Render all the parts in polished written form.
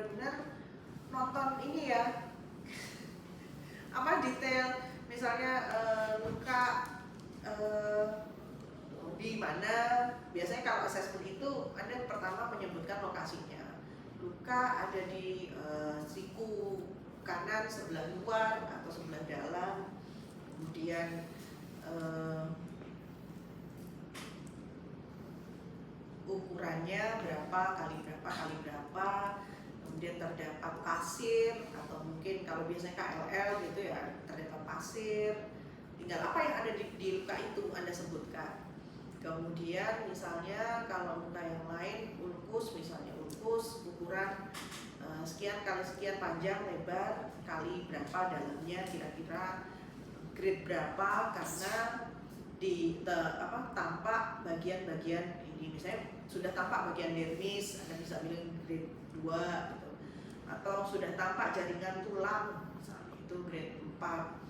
benar-benar nonton ini ya, apa detail, misalnya luka di mana. Biasanya kalau assessment itu Anda pertama menyebutkan lokasinya. Luka ada di siku kanan sebelah luar atau sebelah dalam, kemudian ukurannya berapa kali berapa, kemudian terdapat pasir atau mungkin kalau biasanya KLL gitu ya, terdapat pasir. Tinggal apa yang ada di luka itu Anda sebutkan. Kemudian misalnya kalau luka yang lain, ulkus misalnya, ulkus ukuran sekian kali sekian, panjang lebar kali berapa dalamnya, kira-kira grade berapa, karena tampak bagian-bagian ini, misalnya sudah tampak bagian dermis, Anda bisa bilang grade 2 gitu. Atau sudah tampak jaringan tulang, misalnya itu grade 4.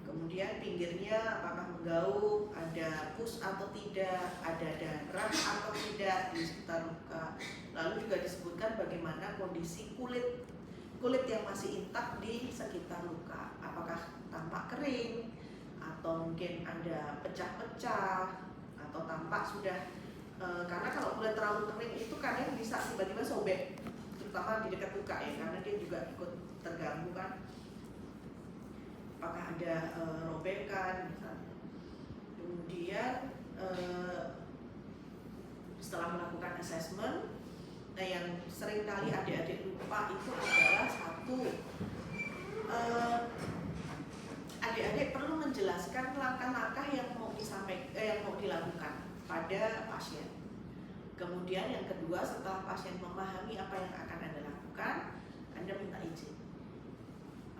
Kemudian pinggirnya apakah menggaung, ada pus atau tidak, ada darah atau tidak di sekitar luka. Lalu juga disebutkan bagaimana kondisi kulit yang masih intak di sekitar luka. Apakah tampak kering, atau mungkin ada pecah-pecah, atau tampak sudah karena kalau kulit terlalu kering itu kadang bisa tiba-tiba sobek, terutama di dekat luka ya, karena dia juga ikut terganggu kan. Apakah ada robekan misalnya. Kemudian setelah melakukan assessment, nah yang seringkali adik-adik lupa itu adalah satu, adik-adik perlu menjelaskan langkah-langkah yang mau dilakukan pada pasien. Kemudian yang kedua, setelah pasien memahami apa yang akan Anda lakukan, Anda minta izin.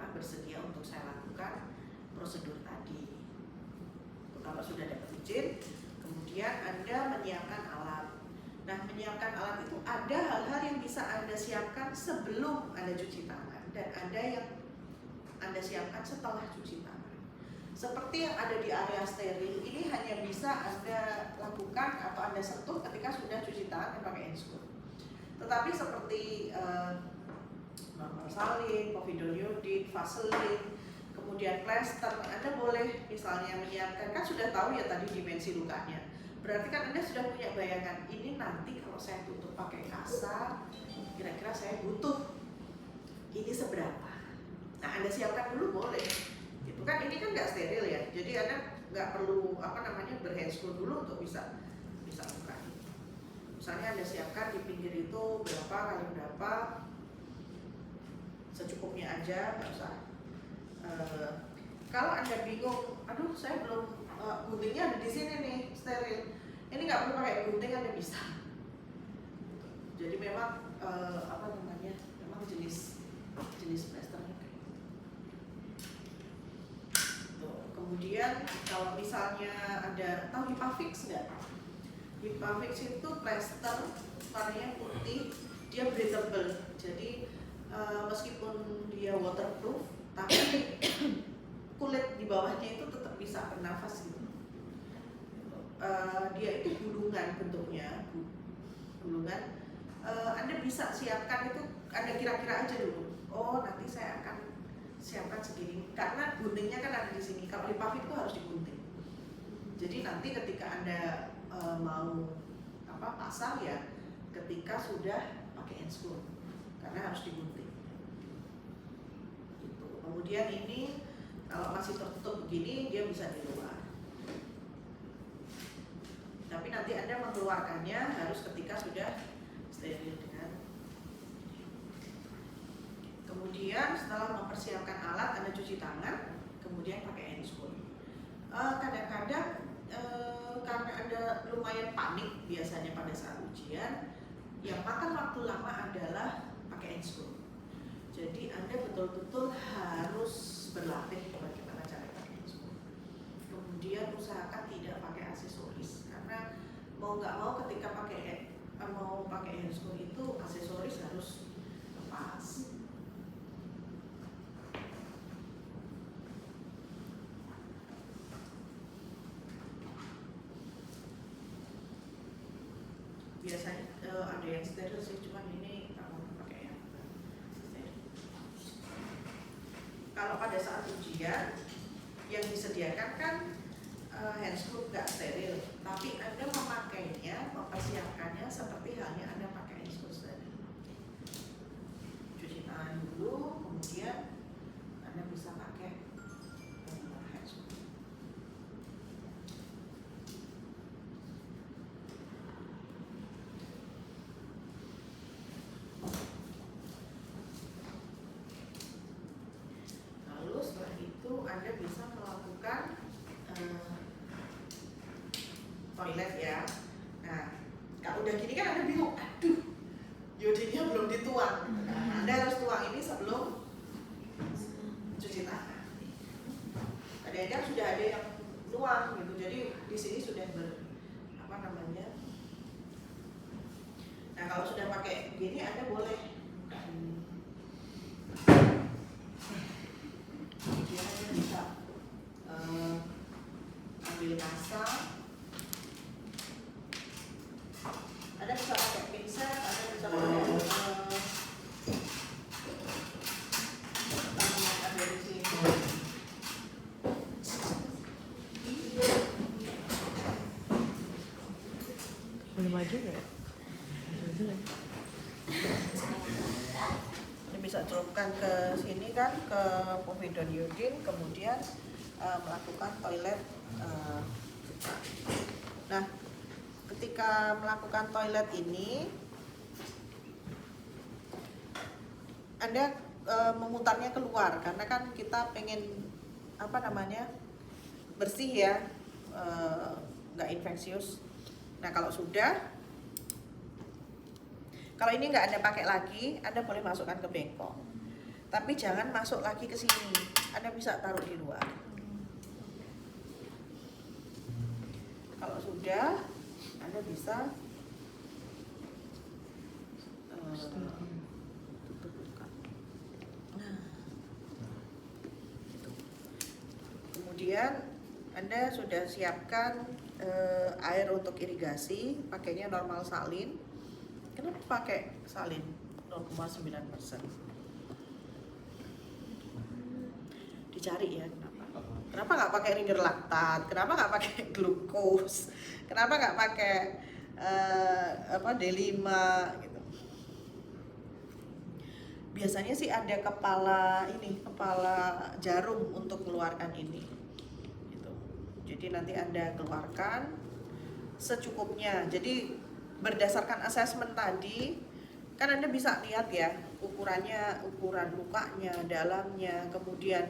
Bersedia untuk saya lakukan prosedur tadi. Kalau sudah dapat izin, kemudian Anda menyiapkan alat. Nah, menyiapkan alat itu ada hal-hal yang bisa Anda siapkan sebelum Anda cuci tangan, dan ada yang Anda siapkan setelah cuci tangan. Seperti yang ada di area steril ini hanya bisa Anda lakukan atau Anda sentuh ketika sudah cuci tangan dan pakai enscool. Tetapi seperti salin, povidone iodide, vaselin, kemudian plester, Anda boleh misalnya menyiapkan, kan sudah tahu ya tadi dimensi lukanya. Berarti kan Anda sudah punya bayangan, ini nanti kalau saya tutup pakai kasa, kira-kira saya butuh ini seberapa. Nah, Anda siapkan dulu boleh. Gitu kan, ini kan nggak steril ya. Jadi Anda nggak perlu berhandscool dulu untuk bisa buka. Misalnya Anda siapkan di pinggir itu berapa kali berapa, secukupnya aja, nggak usah. Kalau Anda bingung, aduh saya belum guntingnya ada di sini nih, steril. Ini nggak perlu pakai gunting, Anda bisa. Jadi memang memang jenis plasternya kayak gitu. Kemudian kalau misalnya ada, tahu Hipafix nggak? Hipafix itu plaster warnanya putih, dia breathable. Jadi meskipun dia waterproof, tapi kulit di bawahnya itu tetap bisa bernafas gitu. Dia itu gulungan bentuknya, gulungan. Anda bisa siapkan itu, Anda kira-kira aja dulu. Oh, nanti saya akan siapkan segini, karena guntingnya kan ada di sini. Kalau di pavit itu harus digunting. Jadi nanti ketika Anda mau pasang ya, ketika sudah pakai enscool, karena harus digunting. Gitu. Kemudian ini kalau masih tertutup begini, dia bisa di luar. Tapi nanti Anda mengeluarkannya harus ketika sudah steril dengan. Kemudian setelah mempersiapkan alat, Anda cuci tangan, kemudian pakai enscool. Kadang-kadang karena Anda lumayan panik biasanya pada saat ujian, yang makan waktu lama adalah pakai enscool. Jadi Anda betul-betul harus berlatih bagaimana cara pakai enscool. Kemudian usahakan tidak pakai aksesoris, karena mau nggak mau ketika mau pakai enscool itu aksesoris harus lepas. Biasanya ada yang steril sih, cuman ini nggak mau pakai kalau pada saat ujian yang disediakan kan handscoop nggak steril, tapi Anda memakainya, mempersiapkannya seperti halnya Anda pakai handscoop steril. Cuci tangan dulu, kemudian Anda bisa pakai handscoop. Lalu setelah itu Anda bisa melakukan toilet ya. Nah, kalau udah gini kan Anda bingung, aduh, iodinnya belum dituang. Nah, Anda harus tuang ini sebelum cuci tangan. Kadang-kadang sudah ada yang nuang gitu, jadi di sini sudah Nah, kalau sudah pakai gini Anda boleh dia bisa ambil kasa. Anda bisa pakai pinset, Anda bisa pakai tangan ada di sini. Boleh maju nggak? Ini bisa celupkan ke sini kan, ke povidone iodine, kemudian melakukan toilet. Nah, ketika melakukan toilet ini Anda memutarnya keluar karena kan kita pengen bersih ya, nggak infeksius. Nah, kalau ini nggak Anda pakai lagi, Anda boleh masukkan ke bengkok, tapi jangan masuk lagi ke sini. Anda bisa taruh di luar. Kalau sudah, Anda bisa tutup buka. Nah, gitu. Kemudian Anda sudah siapkan air untuk irigasi, pakainya normal salin. Kenapa pakai salin 0,9%? Dicari ya kenapa? Kenapa nggak pakai ringer laktat? Kenapa nggak pakai glukos? Kenapa nggak pakai D5 gitu? Biasanya sih ada kepala jarum untuk mengeluarkan ini. Gitu. Jadi nanti Anda keluarkan secukupnya. Jadi berdasarkan asesmen tadi kan Anda bisa lihat ya ukurannya, ukuran lukanya, dalamnya, kemudian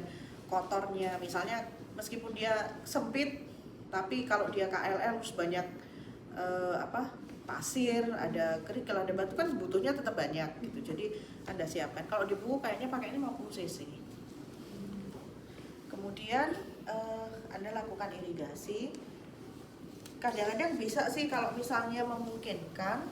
kotornya. Misalnya meskipun dia sempit, tapi kalau dia KLL harus banyak pasir, ada kerikil, ada batu, kan butuhnya tetap banyak gitu. Jadi Anda siapkan. Kalau di buku kayaknya pakai ini 50 cc. Kemudian Anda lakukan irigasi. Kadang-kadang bisa sih kalau misalnya memungkinkan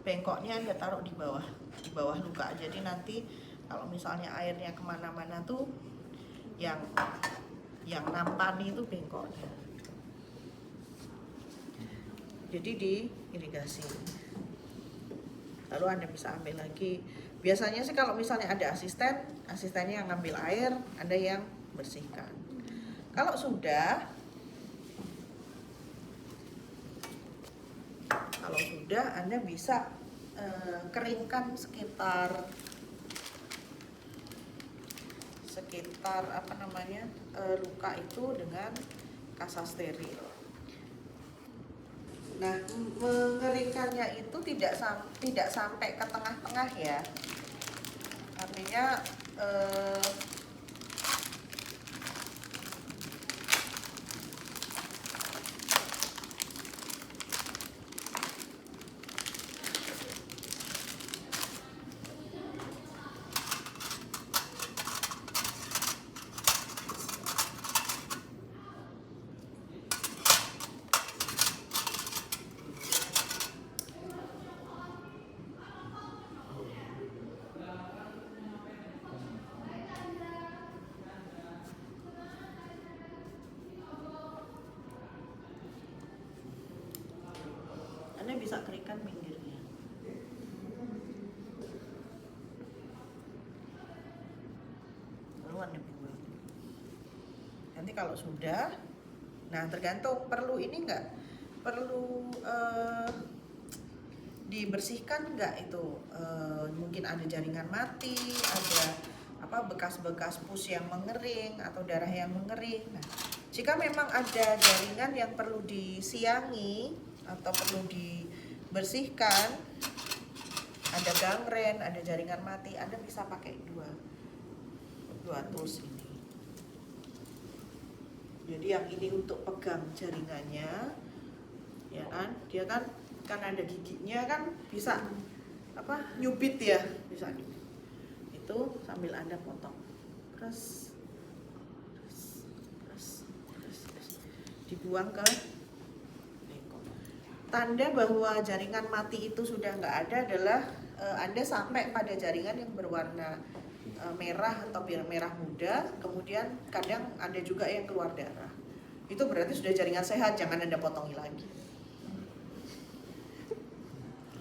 bengkoknya Anda taruh di bawah luka. Jadi nanti kalau misalnya airnya kemana-mana tuh yang nampani itu bengkoknya. Jadi diirigasi. Lalu Anda bisa ambil lagi. Biasanya sih kalau misalnya ada asistennya yang ngambil air, Anda yang bersihkan. Kalau sudah Anda bisa keringkan sekitar luka itu dengan kasa steril. Nah, mengeringkannya itu tidak sampai ke tengah-tengah ya. Artinya Anda bisa keringkan pinggirnya. Nanti kalau sudah, nah tergantung perlu ini nggak, perlu dibersihkan nggak itu, mungkin ada jaringan mati, ada apa bekas-bekas pus yang mengering atau darah yang mengering. Nah, jika memang ada jaringan yang perlu disiangi atau perlu dibersihkan, ada gangren, ada jaringan mati, Anda bisa pakai dua tools ini. Jadi yang ini untuk pegang jaringannya, ya kan? Dia kan ada giginya kan, bisa apa nyubit ya, bisa nyubit. Itu sambil Anda potong, terus dibuang ke beko. Tanda bahwa jaringan mati itu sudah nggak ada adalah Anda sampai pada jaringan yang berwarna merah atau merah muda, kemudian kadang ada juga yang keluar darah. Itu berarti sudah jaringan sehat, jangan Anda potongi lagi.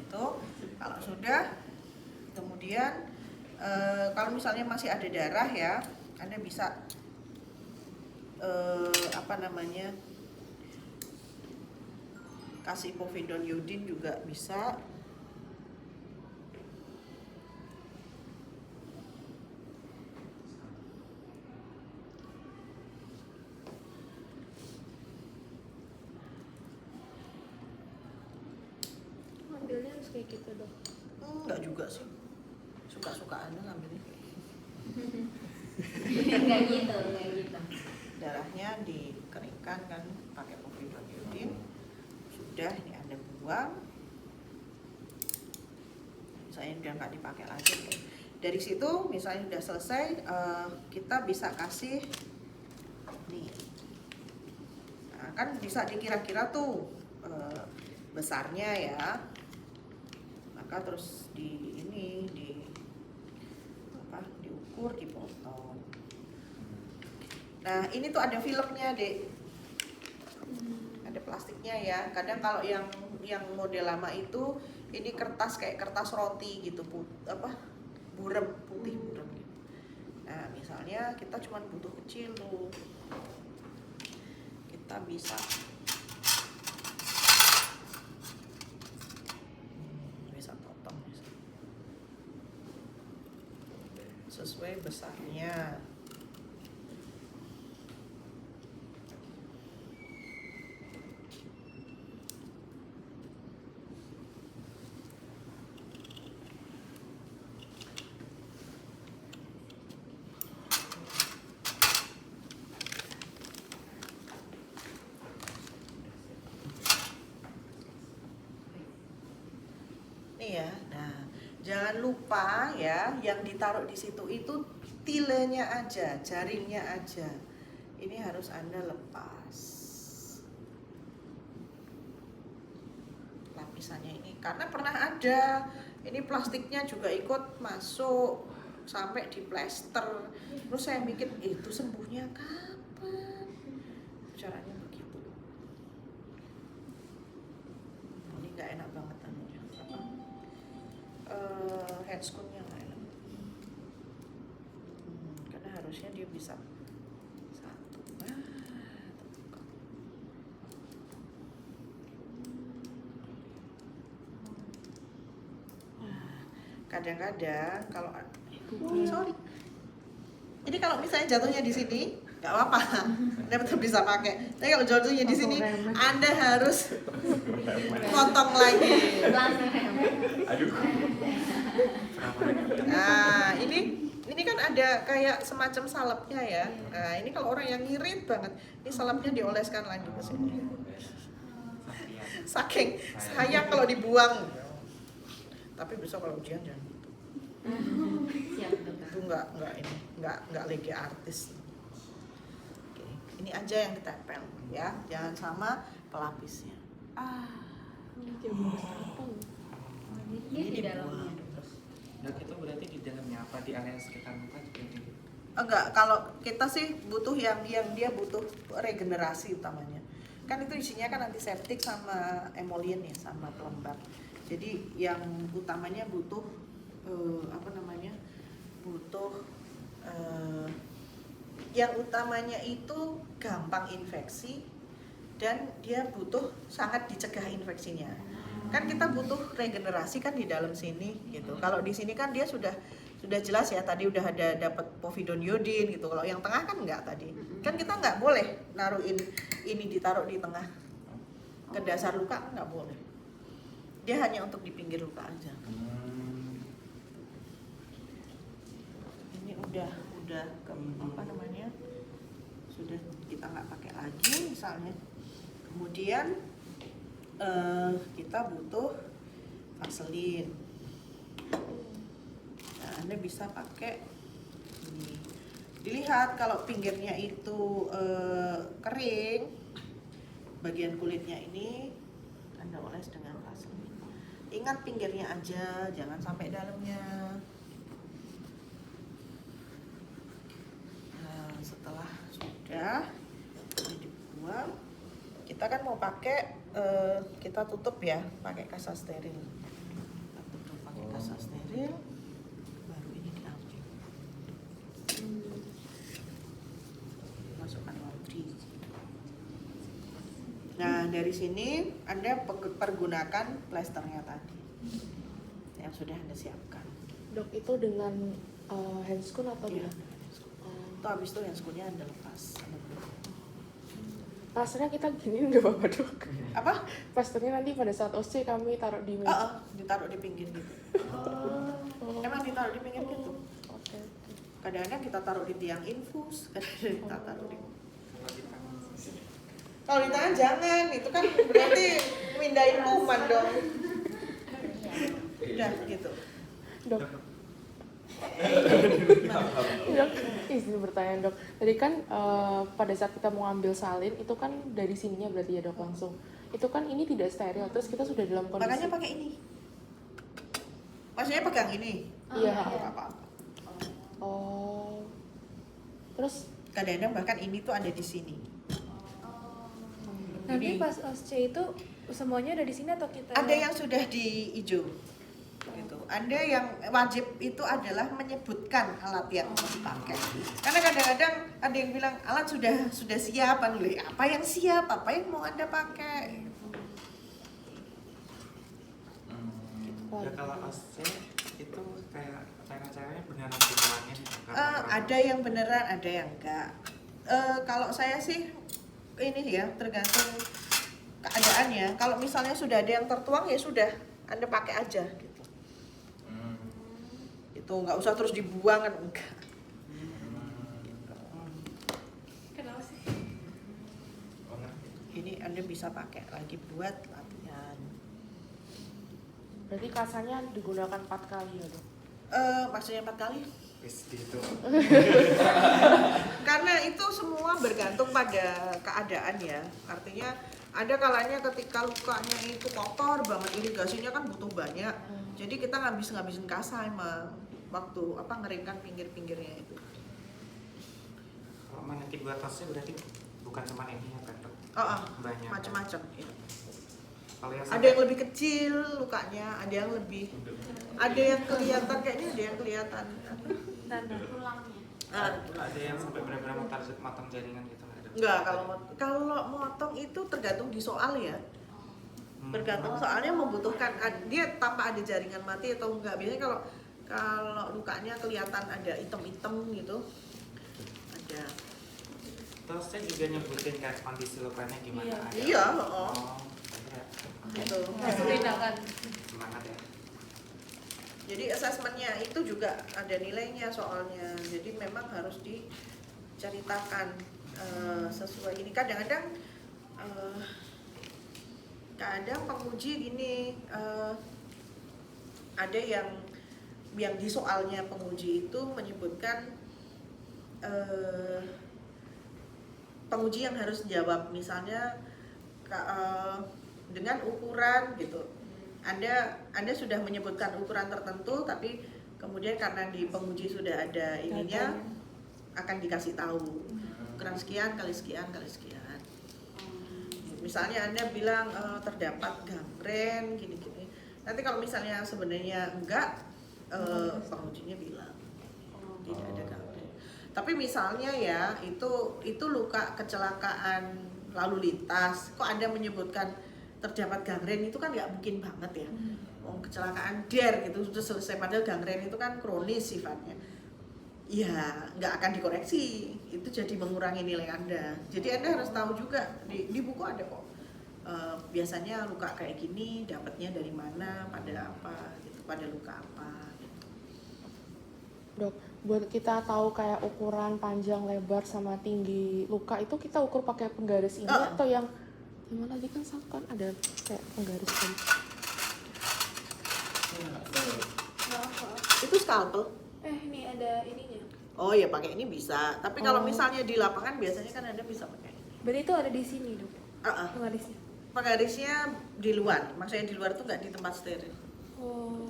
Itu kalau sudah, kemudian kalau misalnya masih ada darah ya, Anda bisa kasih povidone iodine juga bisa. Ambilnya harus kayak gitu dong. Enggak juga sih, suka-suka Anda ngambilnya. Enggak gitu. Darahnya dikeringkan kan pakai povidone iodine. Sudah, ini Anda buang. Misalnya udah nggak dipakai lagi. Dari situ misalnya udah selesai, kita bisa kasih nih. Nah, kan bisa dikira-kira tuh besarnya ya. Maka terus diukur, dipotong. Nah, ini tuh ada filmnya, Dek. Ada plastiknya ya. Kadang kalau yang model lama itu ini kertas kayak kertas roti gitu, burem, putih burem gitu. Nah, misalnya kita cuma butuh kecil tuh. Kita bisa potong sesuai besarnya. Nih ya, nah jangan lupa ya, yang ditaruh di situ itu tilenya aja, jaringnya aja. Ini harus Anda lepas lapisannya ini, karena pernah ada ini plastiknya juga ikut masuk sampai di plester. Terus saya mikir itu sembuhnya kapan? Caranya begitu. Ini nggak enak banget anunya. Handscoon-nya nggak enak. Karena harusnya dia bisa satu. Terbuka. Kadang-kadang kalau sorry. Jadi kalau misalnya jatuhnya di sini, nggak apa-apa, Anda betul bisa pakai. Tapi kalau jatuhnya di sini, Anda harus potong lagi. Nah, ini kan ada kayak semacam salepnya ya. Nah, ini kalau orang yang ngirit banget, ini salepnya dioleskan lagi ke sini. Saking sayang kalau dibuang. Tapi besok kalau ujian jangan gitu. Itu nggak lagi artis. Oke, ini aja yang ditempel ya, jangan sama pelapisnya. Ini di dalamnya. Nah, itu berarti di dalamnya apa, di area sekitar muka juga gitu? Enggak, kalau kita sih butuh yang dia butuh regenerasi utamanya. Kan itu isinya kan antiseptik sama emollient ya, sama pelembab. Jadi yang utamanya butuh butuh yang utamanya itu gampang infeksi dan dia butuh sangat dicegah infeksinya. Kan kita butuh regenerasi kan di dalam sini gitu. Kalau di sini kan dia sudah jelas ya, tadi udah ada dapat povidone iodin gitu. Kalau yang tengah kan enggak tadi. Kan kita nggak boleh naruhin ini ditaruh di tengah ke dasar luka, nggak boleh. Dia hanya untuk di pinggir luka aja. Ini udah ke apa namanya? Sudah kita nggak pakai lagi misalnya. Kemudian kita butuh vaselin. Nah, Anda bisa pakai ini. Dilihat kalau pinggirnya itu kering, bagian kulitnya ini Anda oles dengan vaselin. Ingat pinggirnya aja, jangan sampai dalamnya. Nah, setelah sudah ini dibuang, kita kan mau pakai kita tutup ya, pakai kasa steril. Kita tutup pakai kasa steril, baru ini diambil. Masukkan laundry. Nah, dari sini Anda pergunakan plasternya tadi yang sudah Anda siapkan. Dok, itu dengan handscoon atau Iya. dengan? Itu habis itu handscoon-nya Anda lepas. Plasternya kita gini nggak apa-apa dok? Apa? Plasternya nanti pada saat OC kami taruh di meja. Ditaruh di pinggir gitu. Emang ditaruh di pinggir gitu. Oke. Kadang-kadang kita taruh di tiang infus, kadang-kadang kita taruh di. Kalau di tangan. Kalau di tangan jangan, itu kan berarti mindahin kuman dong. Udah gitu. Dok, dok, izin bertanya dok. Tadi kan pada saat kita mau ambil salin itu kan dari sininya berarti ya dok langsung. Itu kan ini tidak steril, terus kita sudah dalam kondisi. Makanya pakai ini. Maksudnya pegang ini. Iya. Nggak apa-apa. Oh. Terus Kadang-kadang bahkan ini tuh ada di sini. Nanti Ini. pas OSCE itu semuanya ada di sini atau kita? Ada yang sudah di hijau. Gitu. Anda yang wajib itu adalah menyebutkan alat yang mau dipakai. Karena kadang-kadang ada yang bilang alat sudah siap, apa yang siap, apa yang mau Anda pakai. Ya kalau OSC itu kayak cara-caranya beneran dibilangin Ada yang beneran, ada yang enggak. Kalau saya sih ini ya tergantung keadaannya. Kalau misalnya sudah ada yang tertuang ya sudah, Anda pakai aja gitu. Itu nggak usah terus dibuang kan enggak. Kenapa sih? Ini Anda bisa pakai lagi buat latihan. berarti kasanya digunakan 4 kali ya dok? Maksudnya 4 kali? Wis gitu. Karena itu semua bergantung pada keadaan ya. Artinya ada kalanya ketika lukanya itu kotor banget, irigasinya kan butuh banyak. Jadi kita ngabisin kasa emang waktu ngeringkan pinggir-pinggirnya itu. Kalau manekin buat OSC berarti bukan cuma ini ya kan dok? Banyak. Macam-macam. Ya. Kalau yang Ada yang lebih kecil lukanya, ada yang kelihatan kayaknya ada yang kelihatan. Tanda tulangnya. ada yang sampai benar-benar motong jaringan gitu nggak ada? Enggak, kalau motong itu tergantung di soal ya. Bergantung soalnya membutuhkan dia tanpa ada jaringan mati atau enggak. Biasanya kalau lukanya kelihatan ada item-item gitu. Ada. Terus saya juga nyebutin kayak kondisi lukanya gimana? Ada. Iya, Oh, ada. gitu. Langsung tindakan. Semangat ya. Jadi asesmennya itu juga ada nilainya soalnya. Jadi memang harus diceritakan sesuai ini. Kadang-kadang penguji gini ada yang di soalnya penguji itu menyebutkan penguji yang harus jawab misalnya dengan ukuran gitu. Anda sudah menyebutkan ukuran tertentu, tapi kemudian karena di penguji sudah ada ininya, akan dikasih tahu ukuran sekian kali sekian kali sekian. Misalnya Anda bilang terdapat gangren gini-gini. Nanti kalau misalnya sebenarnya enggak, pengujinya bilang tidak ada gangren. Tapi misalnya ya itu luka kecelakaan lalu lintas, kok Anda menyebutkan terdapat gangren, itu kan nggak mungkin banget ya. Kecelakaan der gitu sudah selesai, padahal gangren itu kan kronis sifatnya. Ya nggak akan dikoreksi, itu jadi mengurangi nilai Anda. Jadi Anda harus tahu juga di buku ada kok. Biasanya luka kayak gini dapatnya dari mana, pada apa gitu, pada luka apa. Dok, buat kita tahu kayak ukuran panjang, lebar, sama tinggi luka itu kita ukur pakai penggaris ini atau yang gimana lagi kan kan ada kayak penggaris kan? Itu scalpel. Ini ada ininya. Oh ya pakai ini bisa. Tapi kalau misalnya di lapangan biasanya kan Anda bisa pakai. Berarti itu ada di sini, Dok. Penggarisnya. Penggarisnya di luar. Maksudnya di luar tuh nggak di tempat steril. Oh.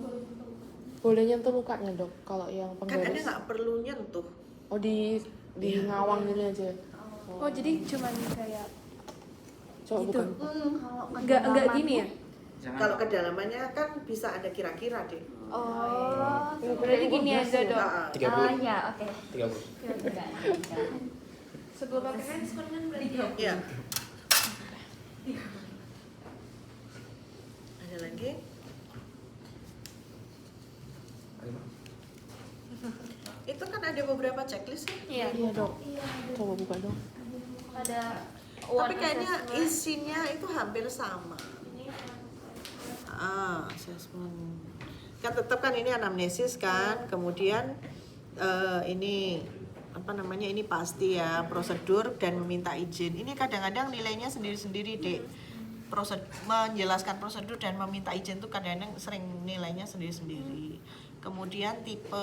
Boleh nyentuh lukanya dok kalau yang Kan Anda penggaris? nggak perlu nyentuh. Oh di Iya. ngawang gini aja. Oh, jadi cuman kayak Coba gitu. bukan. Enggak gini ya? Jangan Kalau kedalamannya kan bisa ada kira-kira deh. Oh. Ya, Berarti gini aja, Dok. Nah, 30. ya, oke. 30. Sebelum pakai handphone kan berarti ya? iya. Ada lagi? Itu kan ada beberapa checklist ya. Iya dok. Coba buka dong. Ada Tapi kayaknya isinya itu hampir sama. Assessment. Kan tetap kan ini anamnesis kan, kemudian ini apa namanya, ini pasti ya prosedur dan meminta izin. Ini kadang-kadang nilainya sendiri-sendiri dek. Menjelaskan prosedur dan meminta izin tuh kadang-kadang sering nilainya sendiri-sendiri. Kemudian tipe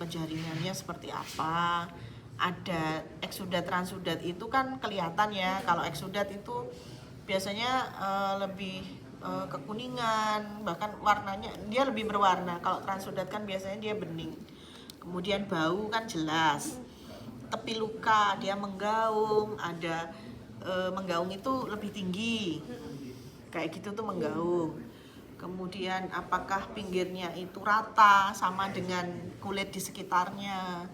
jaringannya seperti apa. Ada eksudat transudat itu kan kelihatan ya. Kalau eksudat itu biasanya lebih kekuningan, bahkan warnanya dia lebih berwarna. Kalau transudat kan biasanya dia bening. Kemudian bau kan jelas. Tepi luka dia menggaung, ada menggaung itu lebih tinggi. Kayak gitu tuh menggaung. Kemudian apakah pinggirnya itu rata sama dengan kulit di sekitarnya.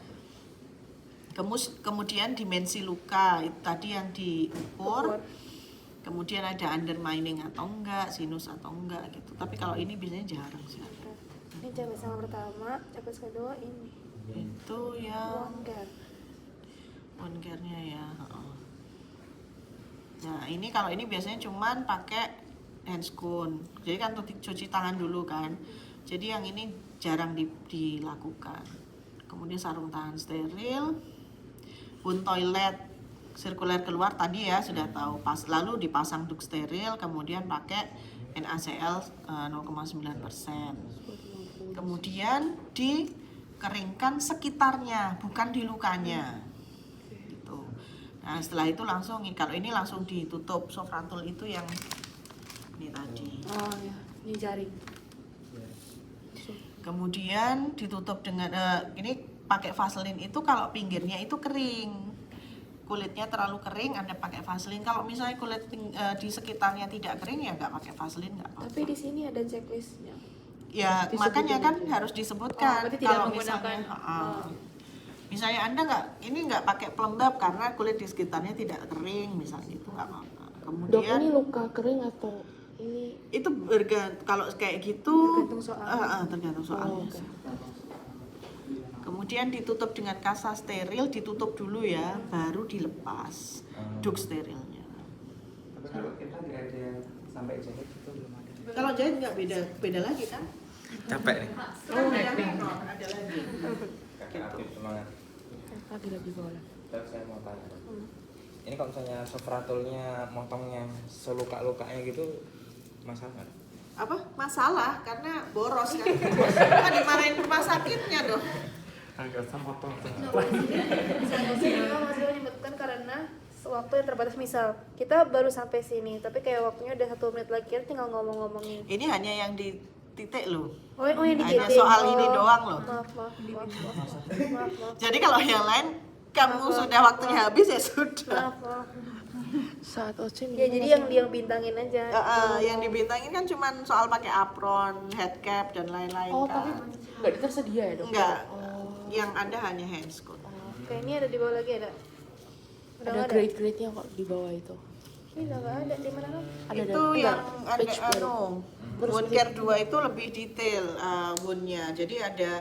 Kemudian dimensi luka itu tadi yang diukur. Kemudian ada undermining atau enggak, sinus atau enggak gitu. Tapi kalau ini biasanya jarang sih. Ini cabas yang pertama, cabas kedua ini. Itu ya Longgar. one-care-nya ya. Nah ini kalau ini biasanya cuman pakai handscoon. Jadi kan cuci tangan dulu kan. Jadi yang ini jarang dilakukan. Kemudian sarung tangan steril, wound toilet sirkuler keluar tadi ya sudah tahu. Lalu dipasang duk steril, kemudian pakai NaCl 0,9%. Kemudian dikeringkan sekitarnya, bukan di lukanya. Gitu. Nah setelah itu langsung, kalau ini langsung ditutup. Sofrantul itu yang ini tadi. Oh ya, ini jaring. Kemudian ditutup dengan ini pakai vaselin itu kalau pinggirnya itu kering, kulitnya terlalu kering Anda pakai vaselin. Kalau misalnya kulit di sekitarnya tidak kering ya nggak pakai vaselin, nggak apa-apa. Tapi di sini ada checklistnya. Ya makanya kan harus disebutkan. berarti tidak Kalau menggunakan. misalnya Anda nggak pakai pelembab karena kulit di sekitarnya tidak kering misalnya, itu nggak apa-apa. Dok Kemudian ini luka kering atau ini? itu kalau kayak gitu Tergantung soal. tergantung soalnya. Oh, oke. Kemudian ditutup dengan kasa steril, ditutup dulu ya, baru dilepas duk sterilnya. Tapi kalau kita nggak ada sampai jahit itu belum ada. Kalau jahit nggak beda lagi kan? Capek nih. Ada lagi. Kakek aktif semangat. Lagi boleh. Terus saya mau tanya. Ini kalau misalnya sofratulnya motongnya seluka-lukanya gitu masalah nggak? Apa masalah karena boros kan? Kan dimarahin rumah sakitnya dong. Agak sama potong. Saya masih menyebutkan karena waktu yang terbatas, misal kita baru sampai sini tapi kayak waktunya udah 1 menit lagi, kita tinggal ngomong-ngomongin. Ini hanya yang di titik loh. Oh yang Hanya dikitin. soal ini doang loh. Maaf. Jadi kalau yang lain kamu sudah waktunya habis ya sudah. Maaf. Saat OC Ya jadi yang bintangin aja. Yang dibintangin kan cuman soal pakai apron, head cap dan lain-lain Oh kan. tapi nggak tersedia ya dok? Enggak. Oh. Yang ada hanya handscoon. Kayak ini ada di bawah lagi ada. Udah Ada nggak ada. grade-grade-nya kok di bawah itu. Ini udah nggak ada di mana kan? Ada Itu yang ada page baru. wound care 2 itu lebih detail woundnya. Jadi ada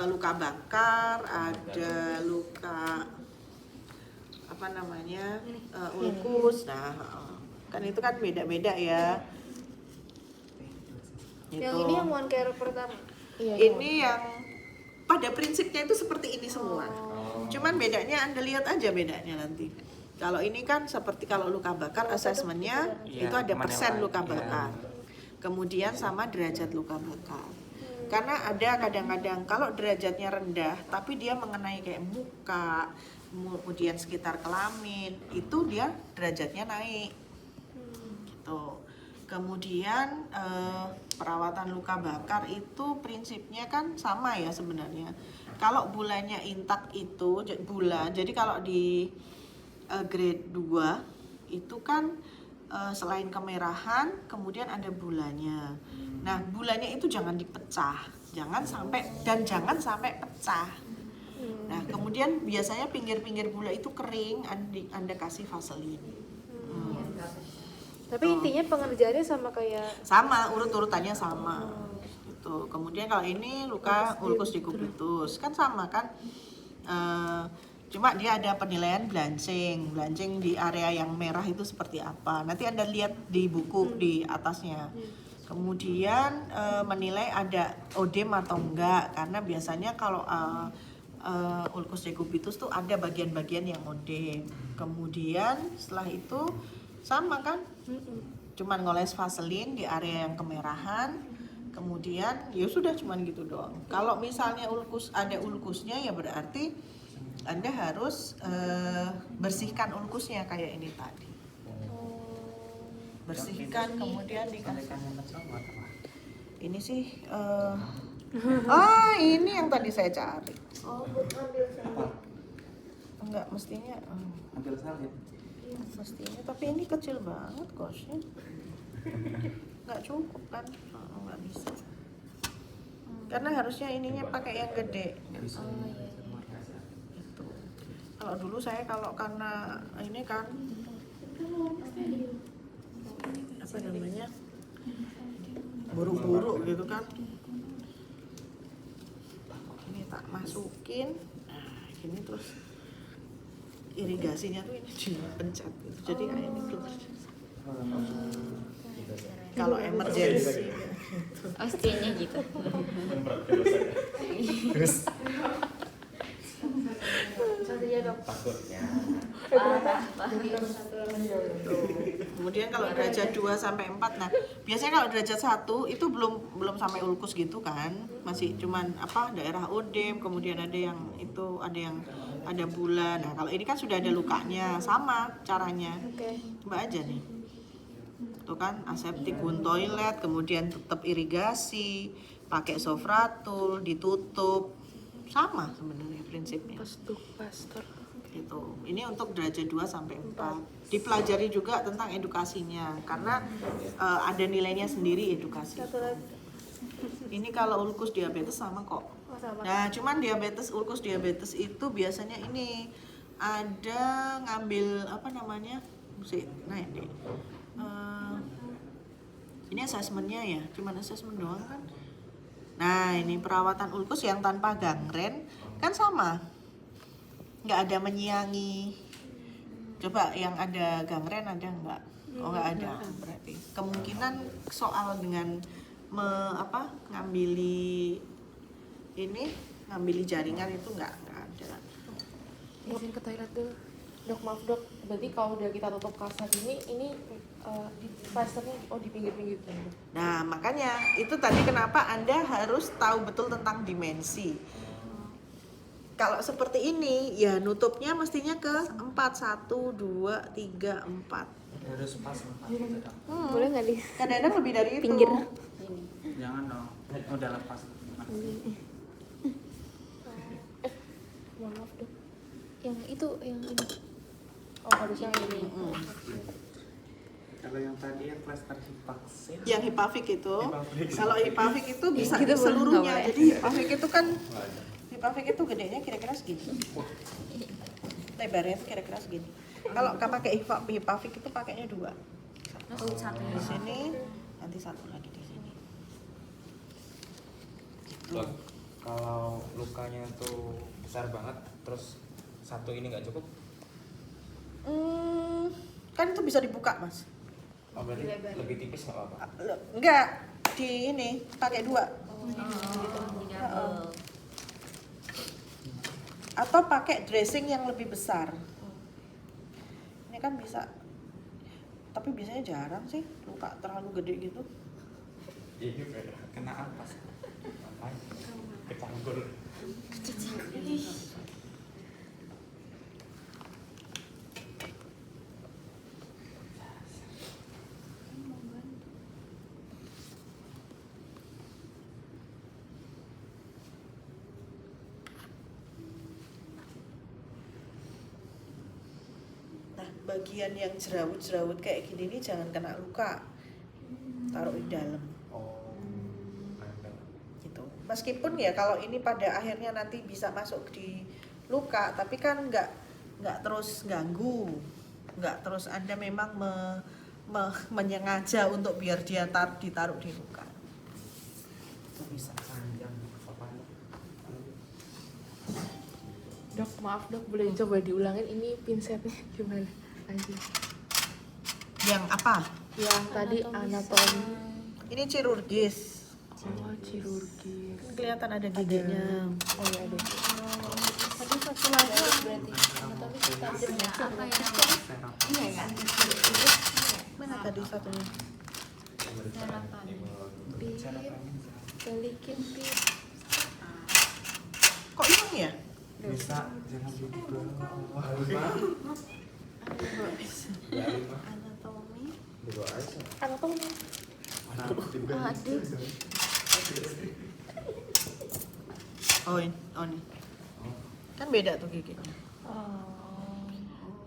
luka bakar, ada luka apa namanya ulkus. Nah, kan itu kan beda-beda ya. Yang Itu. ini yang one care pertama. Iya, Ini yang pada prinsipnya itu seperti ini semua. Oh. Cuman bedanya Anda lihat aja bedanya nanti. Kalau ini kan seperti kalau luka bakar asesmennya Iya, itu ada persen menilai. luka Iya. bakar. Kemudian sama derajat luka bakar. Karena ada kadang-kadang kalau derajatnya rendah tapi dia mengenai kayak muka, kemudian sekitar kelamin, itu dia derajatnya naik. Gitu. Kemudian perawatan luka bakar itu prinsipnya kan sama ya sebenarnya. Kalau bulannya intak itu bulan, jadi kalau di grade 2 itu kan selain kemerahan kemudian ada bulannya. Nah, bulannya itu jangan dipecah, jangan sampai pecah. Nah, kemudian biasanya pinggir-pinggir bulan itu kering, Anda kasih vaselin. Tapi intinya pengerjaannya sama kayak Sama, urut-urutannya sama. Gitu. Kemudian kalau ini luka ulkus decubitus kan sama kan. Cuma dia ada penilaian blancing di area yang merah itu seperti apa. Nanti Anda lihat di buku di atasnya. Kemudian menilai ada odem atau enggak, karena biasanya kalau ulkus decubitus tuh ada bagian-bagian yang odem. Kemudian setelah itu sama kan, cuman ngoles vaselin di area yang kemerahan. Kemudian ya sudah cuman gitu doang. Kalau misalnya ada ulkusnya ya berarti Anda harus bersihkan ulkusnya kayak ini tadi. Bersihkan kemudian dikasih. Ini sih ini yang tadi saya cari. Enggak mestinya Ambil salin. mestinya, tapi ini kecil banget kosnya. Nggak cukup kan? Nggak bisa. Karena harusnya ininya pakai yang gede. Gitu. Kalau dulu saya karena ini kan apa namanya buru-buru gitu kan. Ini tak masukin. Nah, ini terus irigasinya tuh ini dipencet gitu. Jadi airnya keluar. Kalau emergency. Pastinya gitu. Satunya dok. Kemudian kalau derajat 2 sampai 4, nah biasanya kalau derajat 1 itu belum sampai ulkus gitu kan, masih cuman daerah odem, kemudian ada yang ada bulan. Nah kalau ini kan sudah ada lukanya, sama caranya. Oke. Coba aja nih, tuh kan aseptik wound toilet, kemudian tetap irigasi, pakai sofratul, ditutup, sama sebenarnya prinsipnya. Pastor. Gitu. Ini untuk derajat 2 sampai 4. Dipelajari juga tentang edukasinya karena ada nilainya sendiri edukasi. Satu lagi. Ini kalau ulkus diabetes sama kok. Oh, sama. Nah, cuman ulkus diabetes itu biasanya ini ada ngambil ini asesmennya ya, cuman asesmen doang kan. Nah, ini perawatan ulkus yang tanpa gangren kan sama. Nggak ada menyiangi. Coba yang ada gangren ada nggak? Oh, nggak ada berarti. Kemungkinan soal dengan ngambil jaringan itu nggak ada. Izin ke toilet dulu. Dok, maaf dok, berarti kalau udah kita tutup kasat ini di plasternya di pinggir-pinggir gitu. Nah, makanya itu tadi kenapa Anda harus tahu betul tentang dimensi. Kalau seperti ini, ya nutupnya mestinya ke 4, 1, 2, 3, 4. Harus pas 4 gitu dong. Boleh nggak di Kadang-kadang lebih dari itu. pinggir? Jangan dong. Udah lepas. Mohon maaf dok. Yang itu yang ini. Oh, harus yang ini. Kalau yang tadi yang klaster vaksin. Yang hipavik itu, Hipavik. kalau hipavik itu bisa Gitu boleh, seluruhnya. nggak boleh. Jadi hipavik itu kan Hipafik itu gedenya kira-kira segini. Lebarnya itu kira-kira segini. Kalau nggak pakai Hipafik itu pakainya 2. Satu Di sini, nanti satu lagi di sini. Dok, kalau lukanya tuh besar banget, terus satu ini nggak cukup? Kan itu bisa dibuka, Mas. Oh, berarti lebih tipis nggak apa-apa? Enggak, di ini pakai 2. Atau pakai dressing yang lebih besar. Ini kan bisa. Tapi biasanya jarang sih luka terlalu gede gitu. Ini beda. Kena apa sih? Apa? Kecanggul. Nah, bagian yang jerawut-jerawut kayak gini nih jangan kena luka. Taruh di dalam Oh, ada. gitu. Meskipun ya kalau ini pada akhirnya nanti bisa masuk di luka, tapi kan nggak terus ganggu. Nggak terus Anda memang menyengaja untuk biar dia ditaruh di luka. Itu bisa. Panjang apa? Dok, maaf dok, boleh coba diulangin ini pinsetnya gimana? Lanjut. Yang apa? Yang tadi anatomi. Ini chirurgis. Oh, chirurgis. Kelihatan ada giginya. Oh ya ada. Tadi satu lagi berarti anatomi kita apa ya? Iya kan? Mana tadi satunya? Sarapan. balikin pip. Kok hilang ya? Bisa jangan gitu. Nggak bisa. Ya, lima. Anatomi. Dua aja. Anatomi. Aduh. Oh ini. Kan beda tuh giginya.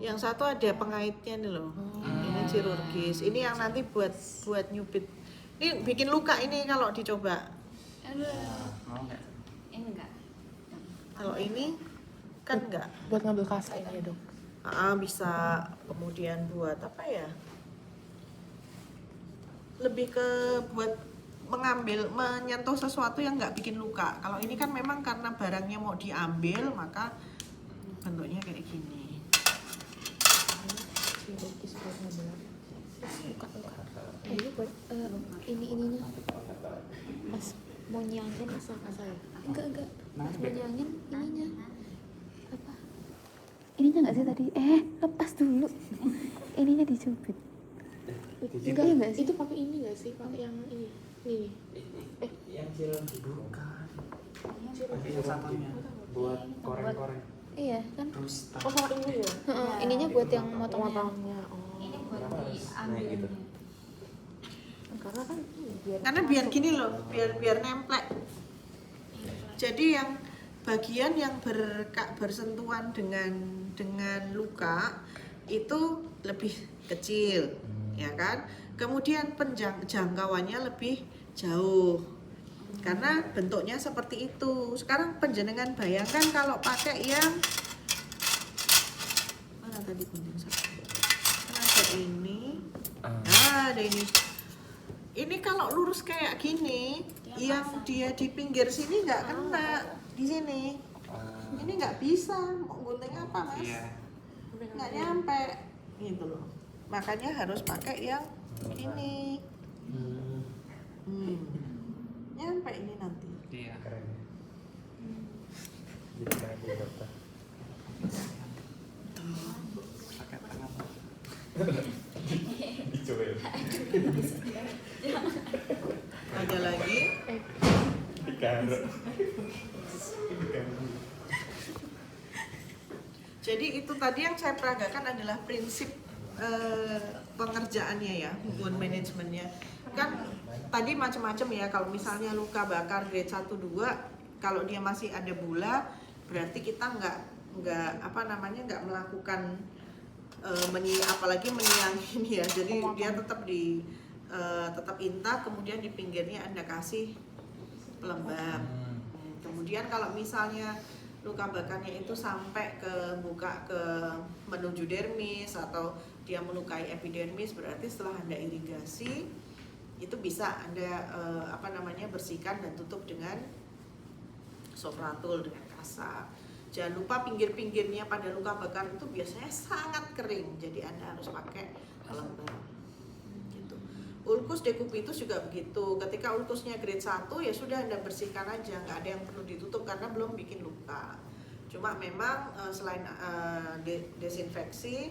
Yang satu ada pengaitnya nih loh. Ini chirurgis. Ini yang nanti buat nyubit. Ini bikin luka ini kalau dicoba. Mau nggak? Enggak. Kalau ini kan enggak. Buat ngambil kasa ini ya dok. Bisa kemudian buat apa ya? Lebih ke buat menyentuh sesuatu yang nggak bikin luka. Kalau ini kan memang karena barangnya mau diambil, maka bentuknya kayak gini. Chirurgis buat ngambil. Ini buat ininya pas mau nyangin Kasa ya. enggak pas mau nyangin ininya apa ininya nggak sih tadi lepas dulu ininya dicubit enggak ya nggak sih Itu pakai ini nggak sih? Pakai yang ini. Nih. Yang cilok Bukan. Tapi yang satunya buat koreng-koreng. iya kan Terus Oh sama ini ya? ininya buat yang motongnya Potongnya. Oh. Ini buat Kenapa harus diambil. naik gitu? Karena kan biar Karena biar gini loh, biar nemplek. Jadi yang bagian yang bersentuhan dengan luka itu lebih kecil, ya kan? Kemudian jangkauannya lebih jauh. Karena bentuknya seperti itu. Sekarang penjenengan bayangkan kalau pakai yang mana tadi gunting satu? Kan ada ini. Nah, ada ini. Ini kalau lurus kayak gini, yang dia di pinggir sini nggak kena di sini. Ini nggak bisa, mau gunting apa mas? iya. Nggak nyampe, gitu loh. Makanya harus pakai yang ini. Nyampe ini nanti. Iya. Keren. Jadi kayak di dokter. Pakai tangan. Dicoba ya. Ada lagi. Dikaro. Jadi itu tadi yang saya peragakan adalah prinsip pengerjaannya ya, wound managementnya. Kan tadi macam-macam ya, kalau misalnya luka bakar grade 1 2, kalau dia masih ada bula, berarti kita nggak melakukan apalagi menyiangin ya. Jadi dia tetap intak, kemudian di pinggirnya Anda kasih pelembab. Kemudian kalau misalnya luka bakarnya itu sampai ke buka ke menuju dermis atau dia melukai epidermis, berarti setelah Anda irigasi itu bisa Anda bersihkan dan tutup dengan Sofratul dengan kasar. Jangan lupa pinggir-pinggirnya pada luka bakar itu biasanya sangat kering, jadi Anda harus pakai pelembab. Gitu. Ulkus decubitus juga begitu. Ketika ulkusnya grade 1 ya sudah Anda bersihkan aja, nggak ada yang perlu ditutup karena belum bikin luka. Cuma memang selain desinfeksi,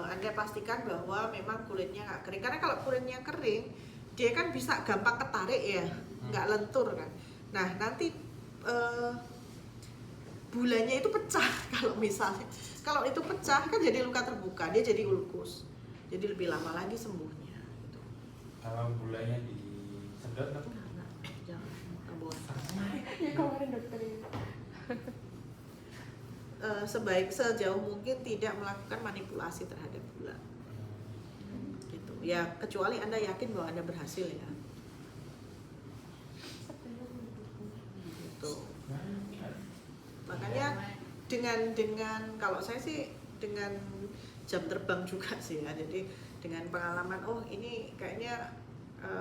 Anda pastikan bahwa memang kulitnya nggak kering. Karena kalau kulitnya kering, dia kan bisa gampang ketarik ya, nggak lentur kan. Nah nanti bulannya itu pecah kalau itu pecah kan jadi luka terbuka, dia jadi ulkus, jadi lebih lama lagi sembuhnya gitu. Kalau bulannya disedot apa? Jangan buat. Ya kemarin dokter ini. Sejauh mungkin tidak melakukan manipulasi terhadap bulan gitu ya, kecuali Anda yakin bahwa Anda berhasil ya gitu. Makanya dengan kalau saya sih dengan jam terbang juga sih ya, jadi dengan pengalaman ini kayaknya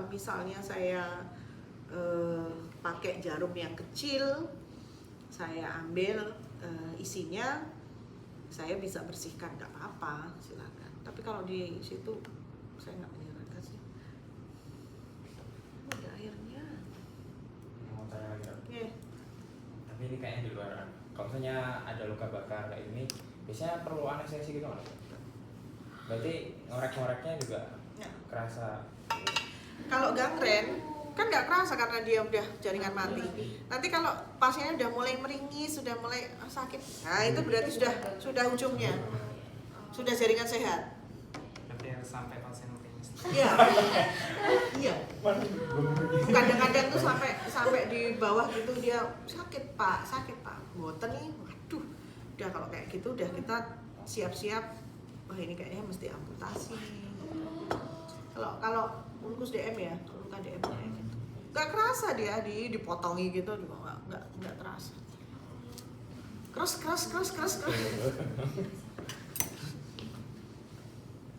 misalnya saya pakai jarum yang kecil, saya ambil isinya, saya bisa bersihkan, nggak apa-apa, silakan. Tapi kalau di situ saya nggak menyarankan sih. Ada airnya. Mau tanya lagi Dok? Oke. Tapi ini kayaknya di luar. Kalau misalnya ada luka bakar kayak ini, biasanya perlu anestesi gitu nggak? Berarti ngorek-ngoreknya juga Ya. kerasa. Kalau gangren kan nggak kerasa karena dia udah jaringan mati. Nanti kalau pasiennya udah mulai meringis, sudah mulai sakit, nah itu berarti sudah ujungnya, sudah jaringan sehat. Berarti harus sampai konsen klinis. Iya, iya. Kadang-kadang tuh sampai di bawah gitu dia sakit pak, boten nih, waduh. Udah kalau kayak gitu udah kita siap-siap. Wah ini kayaknya mesti amputasi. Kalau ulkus DM ya, kalau luka DM kayak gitu. Gak kerasa dia dipotongi gitu juga nggak terasa. Keras.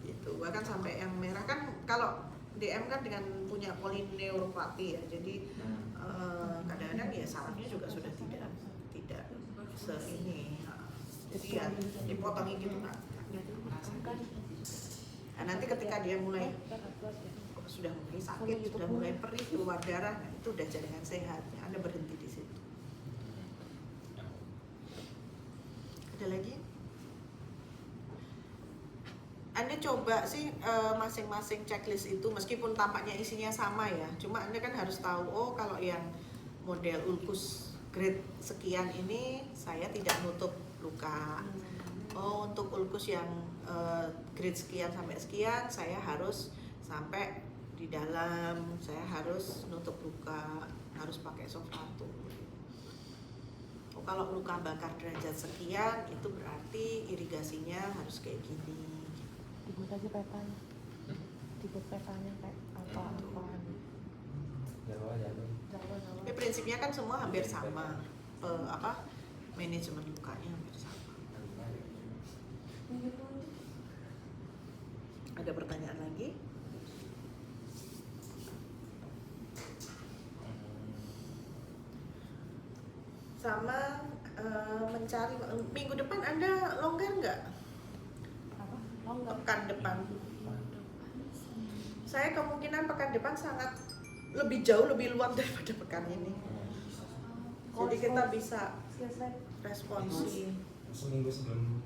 Gitu. Bahkan sampai yang merah kan kalau DM kan dengan punya polineuropati ya. Jadi kadang-kadang ya sarafnya juga sudah tidak seini. Jadi ya dipotongi gitu kan. Nah, nanti ketika dia sudah mulai sakit, sudah mulai perih, keluar darah, nah itu udah jaringan sehat. Anda berhenti di situ. Ada lagi? Anda coba sih masing-masing checklist itu, meskipun tampaknya isinya sama ya. Cuma Anda kan harus tahu, kalau yang model ulkus grade sekian ini saya tidak nutup luka. Untuk ulkus yang grade sekian sampai sekian saya harus sampai di dalam, saya harus nutup luka, harus pakai Sofratul. Kalau luka bakar derajat sekian itu berarti irigasinya harus kayak gini. Dibuat aja petanya. Dibuat petanya kayak apa-apaan. Jawa. Ya, prinsipnya kan semua hampir sama. Manajemen lukanya hampir sama. Ada pertanyaan lagi? Sama mencari minggu depan Anda longgar nggak? Pekan depan. Saya kemungkinan pekan depan sangat jauh lebih luang daripada pekan ini. Jadi kita bisa responsif. Seminggu sebelum